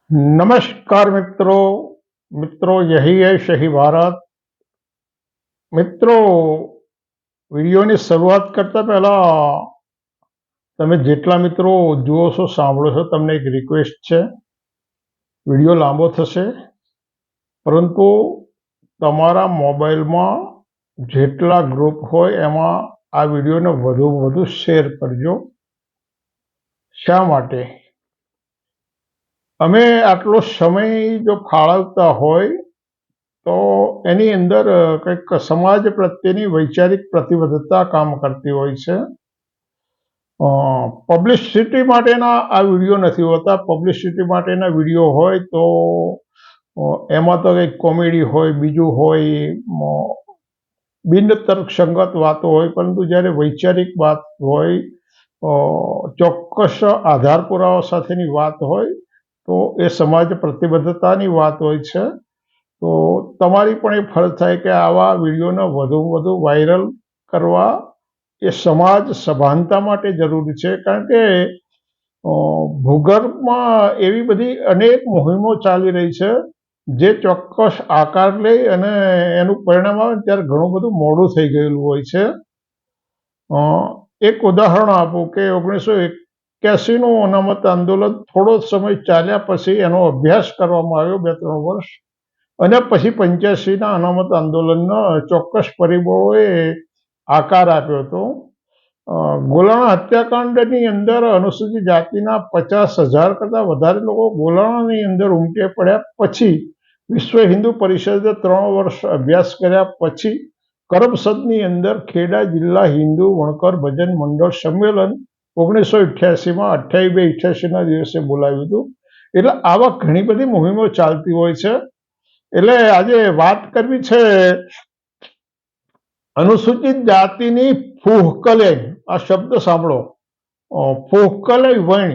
नमस्कार मित्रों मित्रों यही है सही भारत। મિત્રો વિડીયોની શરૂઆત કરતા પહેલા તમે જેટલા મિત્રો જુઓ છો સાંભળો છો તમને એક રિક્વેસ્ટ છે. વિડીયો લાંબો થશે પરંતુ તમારા મોબાઈલમાં જેટલા ગ્રુપ હોય એમાં આ વિડીયોને વધુ શેર કરજો. શા માટે? અમે આટલો સમય જો ફાળવતા હોય તો એની અંદર કંઈક સમાજ પ્રત્યેની વૈચારિક પ્રતિબદ્ધતા કામ કરતી હોય છે. પબ્લિસિટી માટેના આ વિડીયો નથી હોતા. પબ્લિસિટી માટેના વિડીયો હોય તો એમાં તો કંઈક કોમેડી હોય, બીજું હોય, બિન તર્કસંગત વાતો હોય. પરંતુ જ્યારે વૈચારિક વાત હોય, ચોક્કસ આધાર પુરાવા સાથેની વાત હોય તો એ સમાજ પ્રતિબદ્ધતાની વાત હોય છે. તો તમારી પણ એ ફરજ થાય કે આવા વિડીયોને વધુ વાયરલ કરવા એ સમાજ સભાનતા માટે જરૂરી છે. કારણ કે ભૂગર્ભમાં એવી બધી અનેક મુહિમો ચાલી રહી છે જે ચોક્કસ આકાર લે અને એનું પરિણામ આવે ત્યારે ઘણું બધું મોડું થઈ ગયેલું હોય છે. એક ઉદાહરણ આપું કે 1981નું અનામત આંદોલન થોડો સમય ચાલ્યા પછી એનો અભ્યાસ કરવામાં આવ્યો 2-3 વર્ષ, અને પછી 85ના અનામત આંદોલનના ચોક્કસ પરિબળોએ આકાર આપ્યો હતો. ગોલાણા હત્યાકાંડની અંદર અનુસૂચિત જાતિના 50,000 કરતાં વધારે લોકો ગોલાણાની અંદર ઉમટી પડ્યા પછી વિશ્વ હિન્દુ પરિષદે 3 વર્ષ અભ્યાસ કર્યા પછી કરમસદની અંદર ખેડા જિલ્લા હિન્દુ વણકર ભજન મંડળ સંમેલન 1988માં 28/2/88ના દિવસે બોલાવ્યું હતું. એટલે આવા ઘણી બધી મુહિમો ચાલતી હોય છે. એટલે આજે વાત કરવી છે અનુસૂચિત જાતિની ફૂહકલે. આ શબ્દ સાંભળો, ફૂહકલે વણ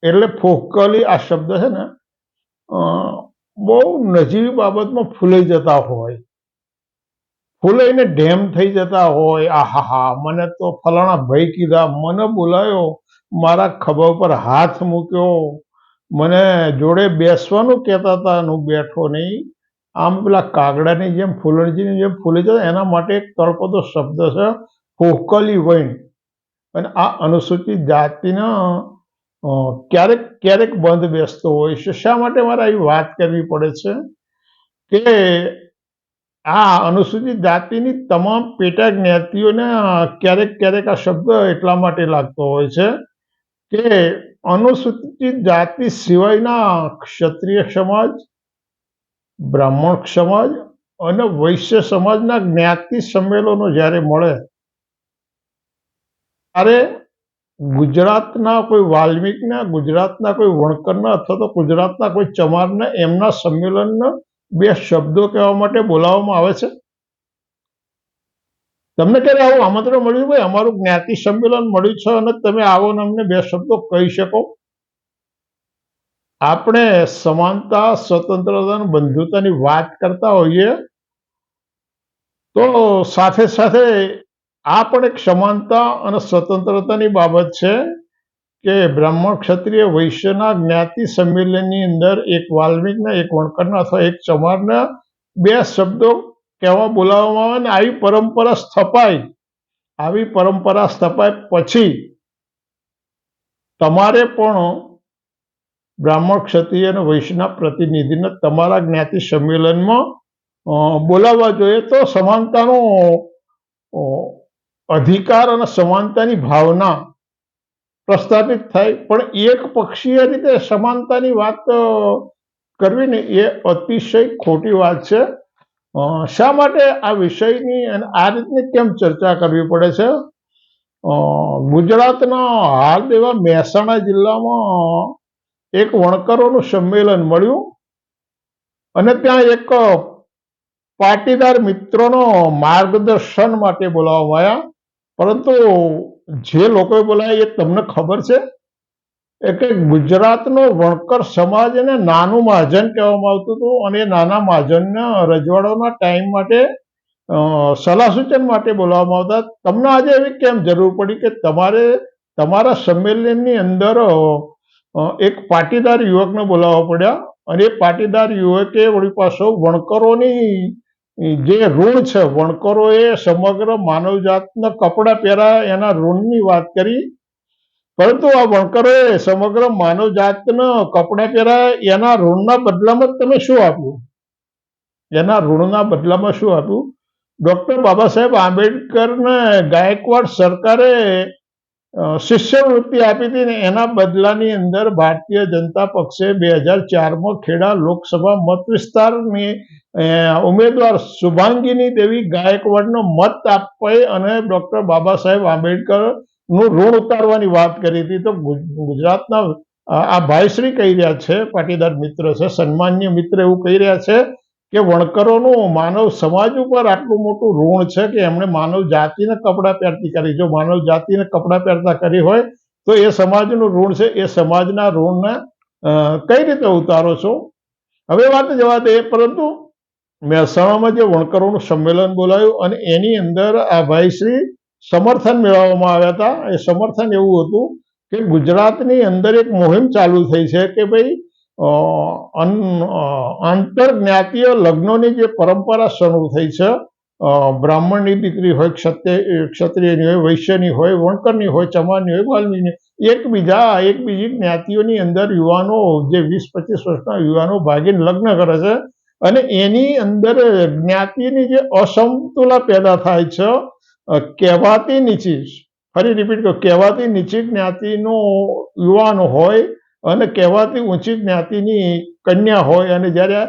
એટલે ફૂહકલી. આ શબ્દ છે ને બહુ નજીવી બાબતમાં ફૂલાઈ જતા હોય, ફૂલાઈને ઢેમ થઈ જતા હોય. આહાહા, મને તો ફલાણા ભાઈ કીધા, મને બોલાયો, મારા ખભા ઉપર હાથ મૂક્યો, મને જોડે બેસવાનું કહેતા હતા, હું બેઠો નહીં. આમ પેલા કાગડાની જેમ ફૂલણજીની જેમ ફૂલી જાય. એના માટે એક તળપદો શબ્દ છે ફૂહકલી વૈણ. અને આ અનુસૂચિત જાતિના ક્યારેક બંધ બેસતો હોય છે. શા માટે મારે આવી વાત કરવી પડે છે કે આ અનુસૂચિત જાતિની તમામ પેટા જ્ઞાતિઓને ક્યારેક આ શબ્દ એટલા માટે લાગતો હોય છે કે અનુસૂચિત જાતિ સિવાયના ક્ષત્રિય સમાજ, બ્રાહ્મણ સમાજ અને વૈશ્ય સમાજના જ્ઞાતિ સંમેલનો જ્યારે મળે ત્યારે ગુજરાતના કોઈ વાલ્મીકના, ગુજરાતના કોઈ વણકરના અથવા તો ગુજરાતના કોઈ ચમારના એમના સંમેલનના 2 શબ્દો કહેવા માટે બોલાવવામાં આવે છે. તમને ક્યારે આવું આમંત્રણ મળ્યું? ભાઈ, અમારું જ્ઞાતિ સંમેલન મળ્યું છે અને તમે આવો ને અમને 2 શબ્દો કહી શકો? આપણે સમાનતા, સ્વતંત્રતા અને બંધુતાની વાત કરતા હોઈએ તો સાથે આ પણ એક સમાનતા અને સ્વતંત્રતાની બાબત છે કે બ્રાહ્મણ, ક્ષત્રિય, વૈશ્યના જ્ઞાતિ સંમેલનની અંદર એક વાલ્મીકના, એક વણકરના અથવા એક ચમારના 2 શબ્દો કહેવા બોલાવવામાં આવે. ને આવી પરંપરા સ્થપાય પછી તમારે પણ બ્રાહ્મણ, ક્ષત્રિય અને વૈશ્યના પ્રતિનિધિને તમારા જ્ઞાતિ સંમેલનમાં બોલાવવા જોઈએ. તો સમાનતાનો અધિકાર અને સમાનતાની ભાવના પ્રસ્થાપિત થાય. પણ એક પક્ષીય રીતે સમાનતાની વાત કરવી ને એ અતિશય ખોટી વાત છે. શા માટે આ વિષયની અને આ રીતની કેમ ચર્ચા કરવી પડે છે? ગુજરાતના હાલ એવા મહેસાણા જિલ્લામાં એક વણકરોનું સંમેલન મળ્યું અને ત્યાં એક પાટીદાર મિત્રોનો માર્ગદર્શન માટે બોલાવવામાં આવ્યા. પરંતુ જે લોકોએ બોલાવ્યા એ તમને ખબર છે કે ગુજરાતનો વણકર સમાજ એને નાનું મહાજન કહેવામાં આવતું હતું અને એ નાના મહાજનના રજવાડાના ટાઈમ માટે સલાહ સૂચન માટે બોલાવવામાં આવતા. તમને આજે એવી કેમ જરૂર પડી કે તમારે તમારા સંમેલનની અંદર એક પાટીદાર યુવકને બોલાવવા પડ્યા અને એ પાટીદાર યુવકે વળી પાછો વણકરોની જે ઋણ છે, વણકરોએ સમગ્ર માનવજાતના કપડાં પહેર્યા એના ઋણની વાત કરી, પરંતુ આ વણકરોએ સમગ્ર માનવજાતના કપડાં પહેર્યા એના ઋણના બદલામાં તમે શું આપ્યું? એના ઋણના બદલામાં શું આપ્યું? ડોક્ટર બાબા સાહેબ આંબેડકરને ગાયકવાડ સરકારે શિષ્યવૃત્તિ આપી હતી ને એના બદલાની અંદર ભારતીય જનતા પક્ષે 2004માં ખેડા લોકસભા મત વિસ્તારની ઉમેદવાર શુભાંગીની દેવી ગાયકવાડનો મત આપવા અને ડોક્ટર બાબા સાહેબ આંબેડકરનું ઋણ ઉતારવાની વાત કરી હતી. તો ગુજરાતના આ ભાઈશ્રી કહી રહ્યા છે, પાટીદાર મિત્ર છે, સન્માનીય મિત્ર એવું કહી રહ્યા છે કે વણકરોનું માનવ સમાજ ઉપર આટલું મોટું ઋણ છે કે એમણે માનવ જાતિને કપડાં પહેરતી કરી. જો માનવ જાતિને કપડાં પહેરતા કરી હોય તો એ સમાજનું ઋણ છે. એ સમાજના ઋણને કઈ રીતે ઉતારો છો? હવે વાત જવા દે, પરંતુ મહેસાણામાં જે વણકરોનું સંમેલન બોલાયું અને એની અંદર આ ભાઈશ્રી સમર્થન મેળવવામાં આવ્યા હતા. એ સમર્થન એવું હતું કે ગુજરાતની અંદર એક મુહિમ ચાલુ થઈ છે કે ભાઈ આંતર જ્ઞાતીય લગ્નોની જે પરંપરા શરૂ થઈ છે, બ્રાહ્મણની દીકરી હોય, ક્ષત્રિયની હોય, વૈશ્યની હોય, વણકરની હોય, ચમારની હોય, વાલ્મીની, એકબીજી જ્ઞાતિઓની અંદર યુવાનો જે 20-25 વર્ષના યુવાનો ભાગીને લગ્ન કરે છે અને એની અંદર જ્ઞાતિની જે અસમતુલા પેદા થાય છે, કહેવાતી નીચી, ફરી રિપીટ કરો, કહેવાતી નીચી જ્ઞાતિનો યુવાન હોય અને કહેવાતી ઊંચી જ્ઞાતિની કન્યા હોય અને જ્યારે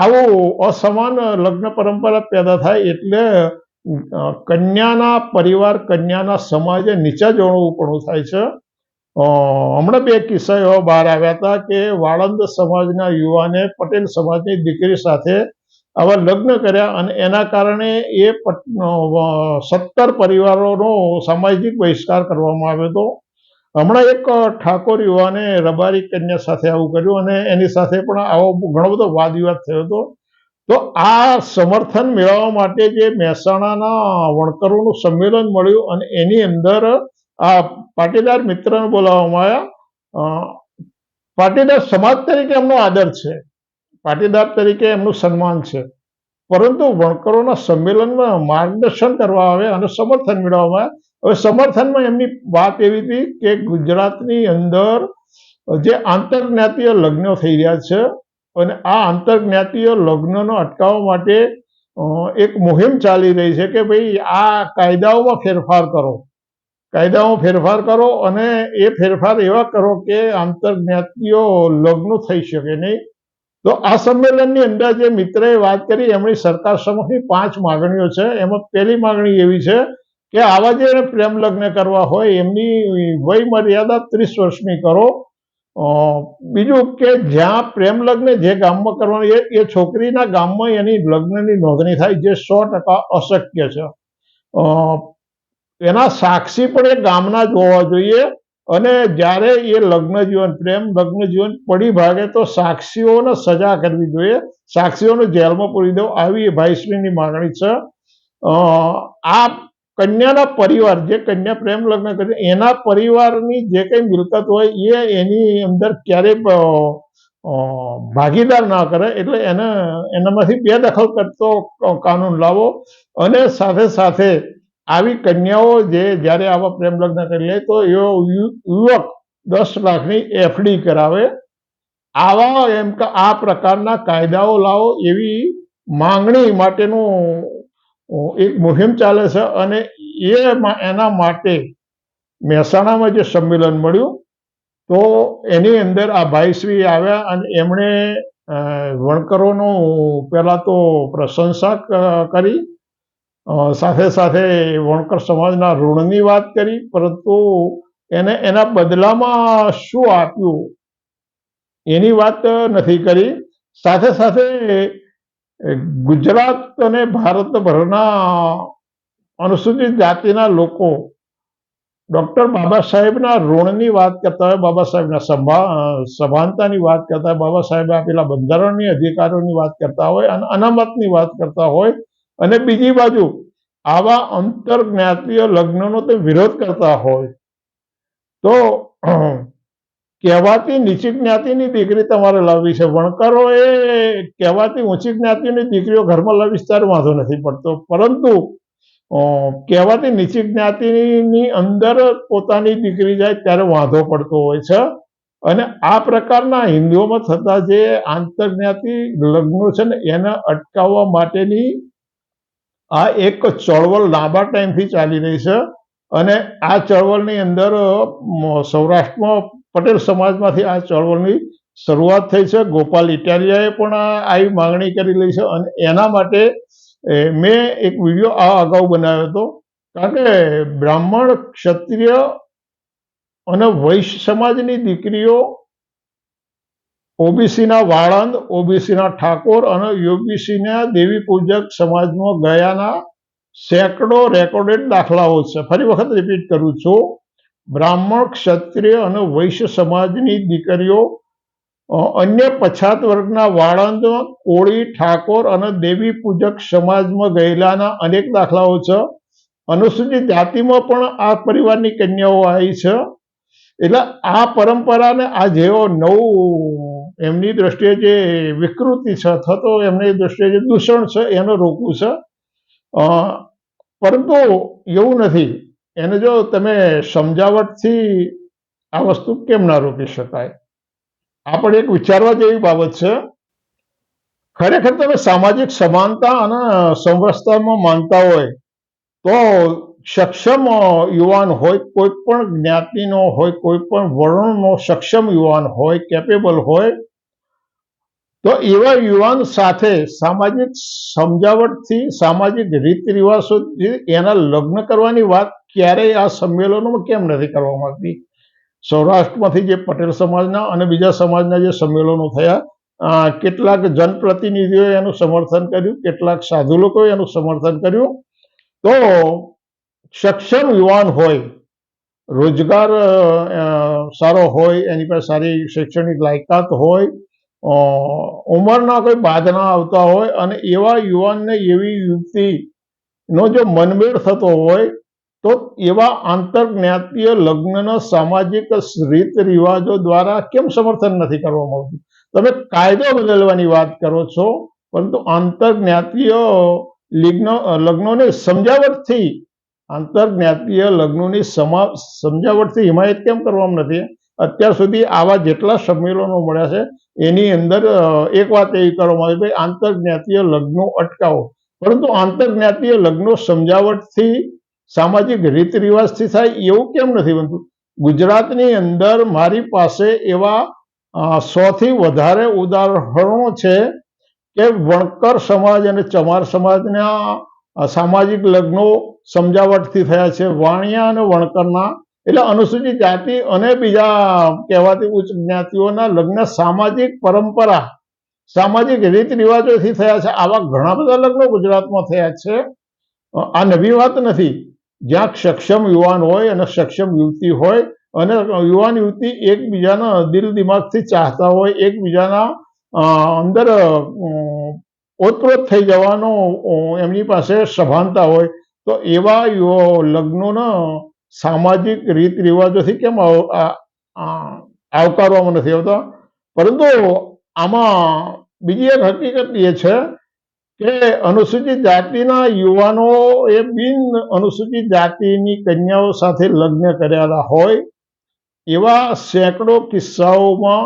આવું અસમાન લગ્ન પરંપરા પેદા થાય એટલે કન્યાના પરિવાર, કન્યાના સમાજે નીચા જોડવું થાય છે. હમણાં 2 કિસ્સા એવા બહાર આવ્યા હતા કે વાળંદ સમાજના યુવાને પટેલ સમાજની દીકરી સાથે આવા લગ્ન કર્યા અને એના કારણે એ 17 પરિવારોનો સામાજિક બહિષ્કાર કરવામાં આવ્યો હતો. હમણાં એક ઠાકોર યુવાને રબારી કન્યા સાથે આવું કર્યું અને એની સાથે પણ આવો ઘણો બધો વાદ વિવાદ થયો હતો. તો આ સમર્થન મેળવવા માટે જે મહેસાણાના વણકરોનું સંમેલન મળ્યું અને એની અંદર આ પાટીદાર મિત્રને બોલાવવામાં આવ્યા. પાટીદાર સમાજ તરીકે એમનો આદર છે, પાટીદાર તરીકે એમનું સન્માન છે, પરંતુ વણકરોના સંમેલનમાં માર્ગદર્શન કરવા આવે અને સમર્થન મેળવવામાં આવે. હવે સમર્થનમાં એમની વાત એવી હતી કે ગુજરાતની અંદર જે આંતરજ્ઞાતીય લગ્નો થઈ રહ્યા છે અને આ આંતરજ્ઞાતીય લગ્નનો અટકાવવા માટે એક મુહિમ ચાલી રહી છે કે ભાઈ આ કાયદાઓમાં ફેરફાર કરો, કાયદાઓમાં ફેરફાર કરો અને એ ફેરફાર એવા કરો કે આંતરજ્ઞાતીય લગ્નો થઈ શકે નહીં. તો આ સંમેલનની અંદર જે મિત્રએ વાત કરી એમની સરકાર સમક્ષની 5 માગણીઓ છે. એમાં પહેલી માગણી એવી છે કે આવા જે પ્રેમ લગ્ન કરવા હોય એમની વય મર્યાદા 30 વર્ષની કરો. બીજું કે જ્યાં પ્રેમ લગ્ન જે ગામમાં કરવાનું એ છોકરીના ગામમાં એની લગ્નની નોંધણી થાય, જે 100% અશક્ય છે. એના સાક્ષી પણ એ ગામના જ હોવા જોઈએ અને જ્યારે એ લગ્ન જીવન, પ્રેમ લગ્ન જીવન પડી ભાગે તો સાક્ષીઓને સજા કરવી જોઈએ, સાક્ષીઓને જેલમાં પૂરી દેવું, આવી ભાઈશ્રીની માગણી છે. આ કન્યાના પરિવાર, જે કન્યા પ્રેમ લગ્ન કરે એના પરિવારની જે કંઈ મિલકત હોય એ એની અંદર ક્યારેય ભાગીદાર ના કરે, એટલે એનામાંથી બેદખલ કરતો કાનૂન લાવો અને સાથે સાથે આવી કન્યાઓ જે જ્યારે આવા પ્રેમ લગ્ન કરી લે તો યુવક 10 લાખની એફડી કરાવે. આવા આ પ્રકારના કાયદાઓ લાવો એવી માંગણી માટેનું એક મુહિમ ચાલે છે અને એના માટે મહેસાણામાં જે સંમેલન મળ્યું તો એની અંદર આ ભાઈશ્રી આવ્યા અને એમણે વણકરોનું પહેલા તો પ્રશંસા કરી, સાથે સાથે વણકર સમાજના ઋણની વાત કરી, પરંતુ એના બદલામાં શું આપ્યું એની વાત નથી કરી. સાથે સાથે ગુજરાત અને ભારતભરના અનુસૂચિત જાતિના લોકો ડોક્ટર બાબા સાહેબના ઋણની વાત કરતા હોય, બાબા સાહેબના સભાનતાની વાત કરતા હોય, બાબા સાહેબે આપેલા બંધારણની અધિકારોની વાત કરતા હોય અને અનામતની વાત કરતા હોય અને બીજી બાજુ આવા આંતરજ્ઞાતીય લગ્નનો તે વિરોધ કરતા હોય તો કહેવાતી નીચી જ્ઞાતિની દીકરી તમારે લાવવી છે, વણકરો એ કહેવાતી ઊંચી જ્ઞાતિની દીકરીઓ ઘરમાં લાવીશ ત્યારે વાંધો નથી પડતો, પરંતુ કહેવાતી નીચી જ્ઞાતિની અંદર પોતાની દીકરી જાય ત્યારે વાંધો પડતો હોય છે. અને આ પ્રકારના હિન્દુઓમાં થતા જે આંતરજ્ઞાતિ લગ્નો છે ને એને અટકાવવા માટેની આ એક ચળવળ લાંબા ટાઈમથી ચાલી રહી છે. અને આ ચળવળની અંદર સૌરાષ્ટ્રમાં પટેલ સમાજમાંથી આ ચળવળની શરૂઆત થઈ છે. ગોપાલ ઇટાલિયાએ પણ આવી માંગણી કરી રહી છે અને એના માટે મેં એક વિડીયો આ અગાઉ બનાવ્યો હતો. કારણ કે બ્રાહ્મણ, ક્ષત્રિય અને વૈશ્ય સમાજની દીકરીઓ ઓબીસીના વાળંદ, ઓબીસીના ઠાકોર અને ઓબીસીના દેવી પૂજક સમાજમાં ગયાના સેંકડો રેકોર્ડેડ દાખલાઓ છે. ફરી વખત રિપીટ કરું છું, બ્રાહ્મણ, ક્ષત્રિય અને વૈશ્ય સમાજની દીકરીઓ અન્ય પછાત વર્ગના વાળંદ, કોળી, ઠાકોર અને દેવી પૂજક સમાજમાં ગયેલાના અનેક દાખલાઓ છે. અનુસૂચિત જાતિમાં પણ આ પરિવારની કન્યાઓ આવી છે. એટલે આ પરંપરાને આ જેવો નવું એમની દ્રષ્ટિએ જે વિકૃતિ છે અથવા તો એમની દ્રષ્ટિએ જે દૂષણ છે એને રોકવું છે. પરંતુ એવું નથી. એને જો તમે સમજાવટથી આ વસ્તુ કેમ ના રોકી શકાય, આ પણ એક વિચારવા જેવી બાબત છે. ખરેખર તમે સામાજિક સમાનતા અને સમરસતામાં માનતા હોય તો સક્ષમ યુવાન હોય, કોઈ પણ જ્ઞાતિનો હોય, કોઈ પણ વર્ણનો સક્ષમ યુવાન હોય, કેપેબલ હોય, તો એવા યુવાન સાથે સામાજિક સમજાવટથી, સામાજિક રીત રિવાજોથી એના લગ્ન કરવાની વાત ક્યારેય આ સંમેલનોમાં કેમ નથી કરવામાં આવતી? સૌરાષ્ટ્રમાંથી જે પટેલ સમાજના અને બીજા સમાજના જે સંમેલનો થયા, કેટલાક જનપ્રતિનિધિઓએ એનું સમર્થન કર્યું, કેટલાક સાધુ લોકોએ એનું સમર્થન કર્યું. તો સક્ષમ યુવાન હોય, રોજગાર સારો હોય, એની પાસે સારી શૈક્ષણિક લાયકાત હોય, ઉંમરના કોઈ બાધના આવતા હોય અને એવા યુવાનને એવી યુવતીનો જો મનમેળ થતો હોય તો એવા આંતરજ્ઞાતીય લગ્નના સામાજિક રીત રિવાજો દ્વારા કેમ સમર્થન નથી કરવામાં આવતું? તમે કાયદો બદલવાની વાત કરો છો, પરંતુ આંતરજ્ઞાતીય લગ્નોને સમજાવટથી, આંતરજ્ઞાતીય લગ્નોની સમજાવટથી હિમાયત કેમ કરવામાં નથી? અત્યાર સુધી આવા જેટલા સંમેલનો મળ્યા છે એની અંદર એક વાત એવી કરવામાં આવી, ભાઈ આંતરજ્ઞાતીય લગ્નો અટકાવો, પરંતુ આંતરજ્ઞાતીય લગ્નો સમજાવટથી, સામાજિક રીત રિવાજથી થાય એવું કેમ નથી બનતું? ગુજરાતની અંદર મારી પાસે એવા 100થી વધારે ઉદાહરણો છે કે વણકર સમાજ અને ચમાર સમાજના સામાજિક લગ્નો સમજાવટથી થયા છે. વાણિયા અને વણકરના, એટલે અનુસૂચિત જાતિ અને બીજા કહેવાતી ઉચ્ચ જ્ઞાતિઓના લગ્ન સામાજિક પરંપરા, સામાજિક રીત રિવાજોથી થયા છે. આવા ઘણા બધા લગ્નો ગુજરાતમાં થયા છે. આ નવી વાત નથી. જ્યાં સક્ષમ યુવાન હોય અને સક્ષમ યુવતી હોય અને યુવાન યુવતી એકબીજાના દિલ દિમાગથી ચાહતા હોય, એકબીજાના અંદર ઓતપ્રોત થઈ જવાનો એમની પાસે સભાનતા હોય, તો એવા લગ્નોના સામાજિક રીત રિવાજોથી કેમ આવકારવામાં નથી આવતા? પરંતુ આમાં બીજી એક હકીકત એ છે કે અનુસૂચિત જાતિના યુવાનો એ બિન અનુસૂચિત જાતિની કન્યાઓ સાથે લગ્ન કરેલા હોય એવા સેંકડો કિસ્સાઓમાં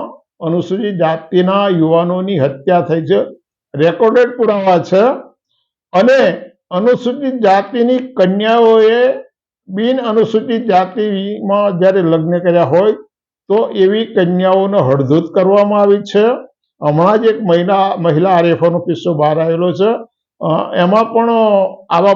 અનુસૂચિત જાતિના યુવાનોની હત્યા થઈ છે. રેકોર્ડેડ પુરાવા છે. અને અનુસૂચિત જાતિની કન્યાઓએ બિન અનુસૂચિત જાતિમાં જ્યારે લગ્ન કર્યા હોય તો એવી કન્યાઓને હળધૂત કરવામાં આવી છે. હમણાં જ એક મહિલા આરએફઓનો કિસ્સો બહાર આવેલો છે. એમાં પણ આવા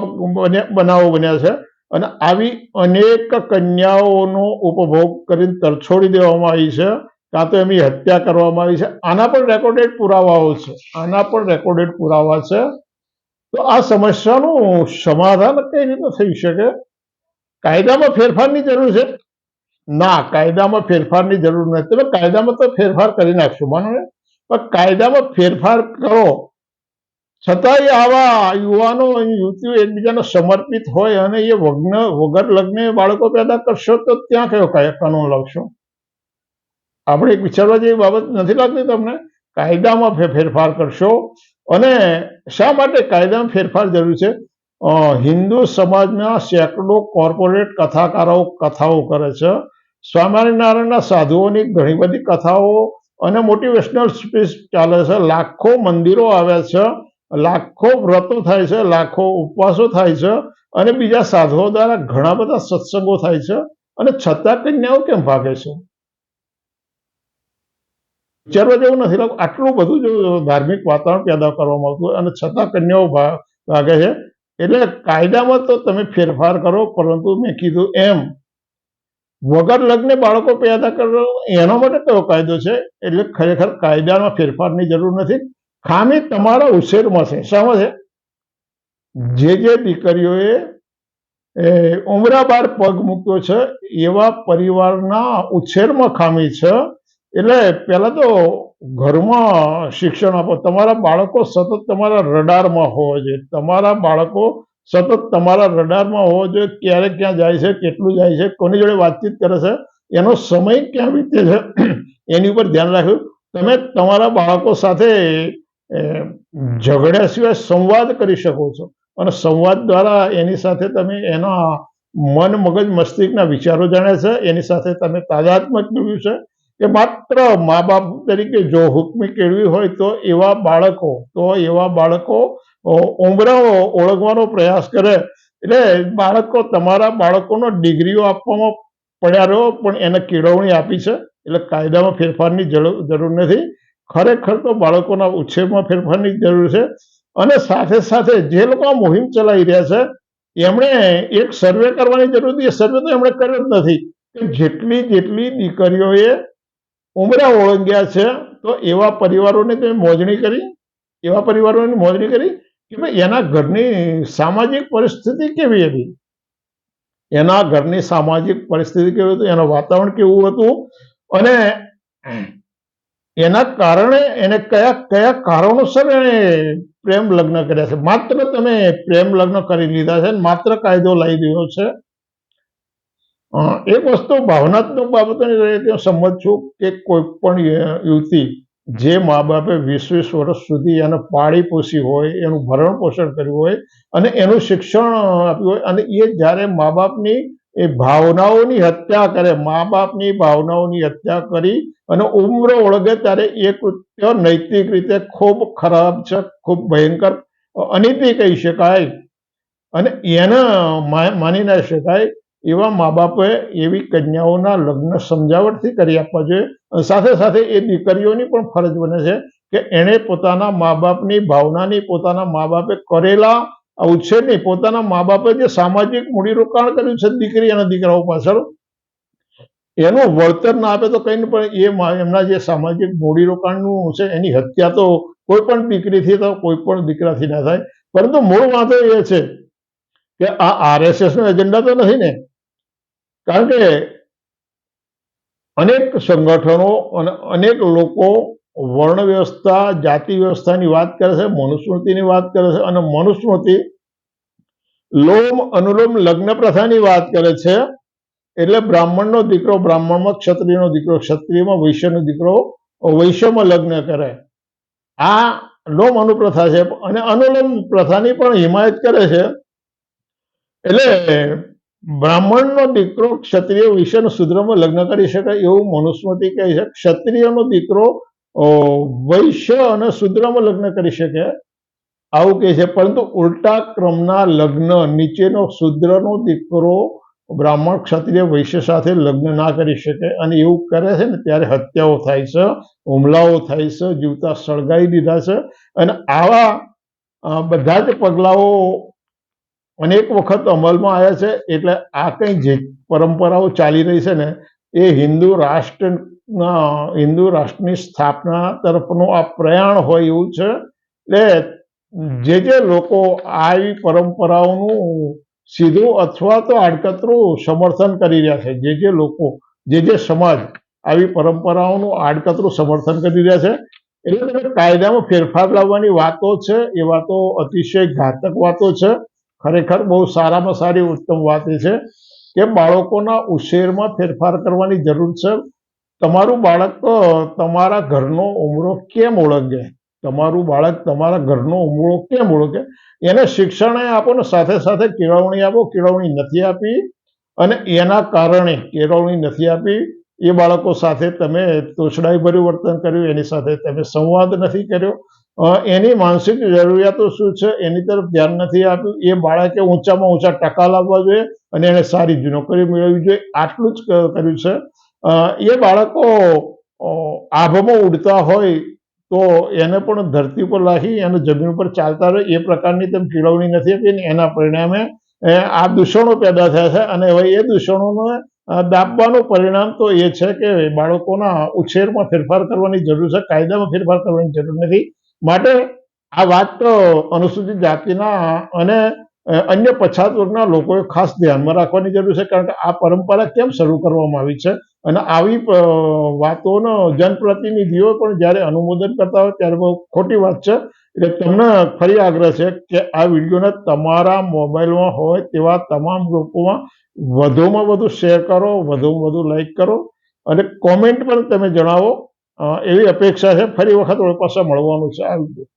બનાવો બન્યા છે અને આવી અનેક કન્યાઓનો ઉપભોગ કરીને તરછોડી દેવામાં આવી છે, કાં તો એમની હત્યા કરવામાં આવી છે. આના પણ રેકોર્ડેડ પુરાવાઓ છે, આના પણ રેકોર્ડેડ પુરાવા છે. તો આ સમસ્યાનું સમાધાન કઈ રીતે થઈ શકે? કાયદામાં ફેરફારની જરૂર છે? ના, કાયદામાં ફેરફારની જરૂર નથી. તમે કાયદામાં તો ફેરફાર કરી નાખશો, માનો ને, પણ કાયદામાં ફેરફાર કરો છતાંય આવા યુવાનો અને યુવતીઓ એકબીજાને સમર્પિત હોય અને એ વગર લગ્ને બાળકો પેદા કરશો તો ત્યાં કયો કાનૂન લાવશો? આપણે એક વિચારવા જેવી બાબત નથી લાગતી તમને? કાયદામાં ફેરફાર કરશો, અને શા માટે કાયદામાં ફેરફાર જરૂર છે? હિન્દુ સમાજના સેંકડો કોર્પોરેટ કથાકારો કથાઓ કરે છે. સ્વામિનારાયણના સાધુઓની ઘણી બધી કથાઓ અને મોટિવેશનલ સ્પીચ ચાલે છે. લાખો મંદિરો આવ્યા છે, લાખો વ્રતો થાય છે, લાખો ઉપવાસો થાય છે, અને બીજા સાધુઓ દ્વારા ઘણા બધા સત્સંગો થાય છે, અને છતાં કન્યાઓ કેમ ભાગે છે? વિચારવા જેવું નથી લાગતું? આટલું બધું જો ધાર્મિક વાતાવરણ પેદા કરવામાં આવતું હોય અને છતાં કન્યાઓ ભાગે છે. એટલે કાયદામાં તો તમે ફેરફાર કરો, પરંતુ મેં કીધું એમ વગર લગ્ને બાળકો પેદા કરો એના માટે કયો કાયદો છે? એટલે ખરેખર કાયદામાં ફેરફારની જરૂર નથી. ખામી તમારા ઉછેરમાં છે. શામાં છે? જે દીકરીઓએ ઉમરા બાર પગ મૂક્યો છે એવા પરિવારના ઉછેરમાં ખામી છે. એટલે પહેલા તો ઘરમાં શિક્ષણ આપો. તમારા બાળકો સતત તમારા રડારમાં હોવા જોઈએ. તમારા બાળકો સતત તમારા રડારમાં હોવો જોઈએ. ક્યારે ક્યાં જાય છે, કેટલું જાય છે, કોની જોડે વાતચીત કરે છે, એનો સમય ક્યાં વીતે છે, એની ઉપર ધ્યાન રાખવું. તમે તમારા બાળકો સાથે ઝઘડ્યા સિવાય સંવાદ કરી શકો છો, અને સંવાદ દ્વારા એની સાથે તમે એના મન મગજ મસ્તિષ્કના વિચારો જાણ્યા છે, એની સાથે તમે તાદાત્મ્ય કર્યું છે. કે માત્ર મા બાપ તરીકે જો હુકમી કેળવી હોય તો એવા બાળકો ઉંબરાઓ ઓળખવાનો પ્રયાસ કરે. એટલે તમારા બાળકોનો ડિગ્રીઓ આપવામાં પડ્યા રહો, પણ એને કેળવણી આપી છે. એટલે કાયદામાં ફેરફારની જરૂર નથી. ખરેખર તો બાળકોના ઉછેરમાં ફેરફારની જરૂર છે. અને સાથે સાથે જે લોકો આ મુહિમ ચલાવી રહ્યા છે એમણે એક સર્વે કરવાની જરૂર હતી. એ સર્વે તો એમણે કર્યો જ નથી કે જેટલી દીકરીઓએ ઉમરા ઓળંગ્યા છે તો એવા પરિવારોની મોજણી કરી કે ભાઈ એના ઘરની સામાજિક પરિસ્થિતિ કેવી હતી, એના વાતાવરણ કેવું હતું, અને એના કારણે એને કયા કારણોસર એને પ્રેમ લગ્ન કર્યા છે. માત્ર તમે પ્રેમ લગ્ન કરી લીધા છે, માત્ર કાયદો લાવી દીધો છે. એક વસ્તુ ભાવનાત્મક બાબતોની સમજ છું કે કોઈ પણ યુવતી જે મા બાપે 20-20 વર્ષ સુધી એને પાળી પોષી હોય, એનું ભરણ પોષણ કર્યું હોય, અને એનું શિક્ષણ આપ્યું હોય, અને એ જ્યારે મા બાપની ભાવનાઓની હત્યા કરી અને ઉમ્ર ઓળગે ત્યારે એ કૃત્ય નૈતિક રીતે ખૂબ ખરાબ છે, ખૂબ ભયંકર અનીતિ કહી શકાય, અને એને માની ના શકાય. એવા મા બાપે એવી કન્યાઓના લગ્ન સમજાવટથી કરી આપવા જોઈએ. સાથે સાથે એ દીકરીઓની પણ ફરજ બને છે કે એણે પોતાના મા બાપની ભાવનાની, પોતાના મા બાપે કરેલા ઉછેરની, પોતાના મા બાપે જે સામાજિક મૂડીરોકાણ કર્યું છે દીકરી અને દીકરાઓ પાછળ, એનું વળતર ના આપે તો કઈ નહીં, પણ એમના જે સામાજિક મૂડીરોકાણનું છે એની હત્યા તો કોઈ પણ દીકરીથી તો કોઈ પણ દીકરાથી ના થાય. પરંતુ મૂળ વાંધો એ છે કે આ RSS નો એજન્ડા તો નથી ને? કારણ કે અનેક સંગઠનો અને અનેક લોકો વર્ણ વ્યવસ્થા, જાતિ વ્યવસ્થાની વાત કરે છે, મનુસ્મૃતિની વાત કરે છે, અને મનુસ્મૃતિ લોમ અનુલોમ લગ્ન પ્રથાની વાત કરે છે. એટલે બ્રાહ્મણનો દીકરો બ્રાહ્મણમાં, ક્ષત્રિયનો દીકરો ક્ષત્રિયમાં, વૈશ્યનો દીકરો વૈશ્યમાં લગ્ન કરે. આ લોમ અનુપ્રથા છે, અને અનુલોમ પ્રથાની પણ હિમાયત કરે છે. એટલે બ્રાહ્મણનો દીકરો ક્ષત્રિય વૈશ્ય શૂદ્રમાં લગ્ન કરી શકાય એવું મનુસ્મૃતિ કહે છે. ક્ષત્રિયનો દીકરો વૈશ્ય અને શૂદ્રમાં લગ્ન કરી શકે આવું કહે છે. પરંતુ ઉલટા ક્રમના લગ્ન, નીચેનો શૂદ્રનો દીકરો બ્રાહ્મણ, ક્ષત્રિય, વૈશ્ય સાથે લગ્ન ના કરી શકે, અને એવું કરે છે ને ત્યારે હત્યાઓ થાય છે, હુમલાઓ થાય છે, જીવતા સળગાવી દીધા છે. અને આવા બધા જ પગલાઓ અનેક વખત અમલમાં આવ્યા છે. એટલે આ કઈ જે પરંપરાઓ ચાલી રહી છે ને એ હિન્દુ રાષ્ટ્રની સ્થાપના તરફનું આ પ્રયાણ હોય એવું છે. એટલે જે લોકો આવી પરંપરાઓનું સીધું અથવા તો આડકતરું સમર્થન કરી રહ્યા છે, જે સમાજ આવી પરંપરાઓનું આડકતરું સમર્થન કરી રહ્યા છે, એટલે તમે કાયદામાં ફેરફાર લાવવાની વાતો છે એ વાતો અતિશય ઘાતક વાતો છે. ખરેખર બહુ સારામાં સારી ઉત્તમ વાત એ છે કે બાળકોના ઉછેરમાં ફેરફાર કરવાની જરૂર છે. તમારું બાળક તમારા ઘરનો ઉમરો કેમ ઓળંગે, તમારું બાળક તમારા ઘરનો ઉમરો કેમ ઓળંગે એને શિક્ષણ આપો ને સાથે સાથે કેળવણી આપો. કેળવણી નથી આપી અને એના કારણે કેળવણી નથી આપી એ બાળકો સાથે તમે તોછડાઈભર્યું વર્તન કર્યું, એની સાથે તમે સંવાદ નથી કર્યો, એની માનસિક જરૂરિયાતો શું છે એની તરફ ધ્યાન નથી આપ્યું. એ બાળકે ઊંચામાં ઊંચા ટકા લાવવા જોઈએ અને એને સારી જ નોકરી મેળવવી જોઈએ, આટલું જ કર્યું છે. એ બાળકો આભમાં ઉડતા હોય તો એને પણ ધરતી પર લાગી અને જમીન પર ચાલતા રહે એ પ્રકારની તેમ કેળવણી નથી આપી ને એના પરિણામે આ દૂષણો પેદા થયા છે. અને હવે એ દૂષણોને દાબવાનું પરિણામ તો એ છે કે બાળકોના ઉછેરમાં ફેરફાર કરવાની જરૂર છે, કાયદામાં ફેરફાર કરવાની જરૂર નથી. માટે આ વાત તો અનુસૂચિત જાતિના અને અન્ય પછાત વર્ગના લોકોએ ખાસ ધ્યાનમાં રાખવાની જરૂર છે, કારણ કે આ પરંપરા કેમ શરૂ કરવામાં આવી છે અને આવી વાતોનો જનપ્રતિનિધિઓ પણ જ્યારે અનુમોદન કરતા હોય ત્યારે બહુ ખોટી વાત છે. એટલે તમને ફરી આગ્રહ છે કે આ વિડીયોને તમારા મોબાઈલમાં હોય તેવા તમામ ગ્રુપોમાં વધુમાં વધુ શેર કરો, વધુમાં વધુ લાઈક કરો અને કોમેન્ટ પણ તમે જણાવો એવી અપેક્ષા છે. ફરી વખત પાછા મળવાનું છે આ વિડીયો.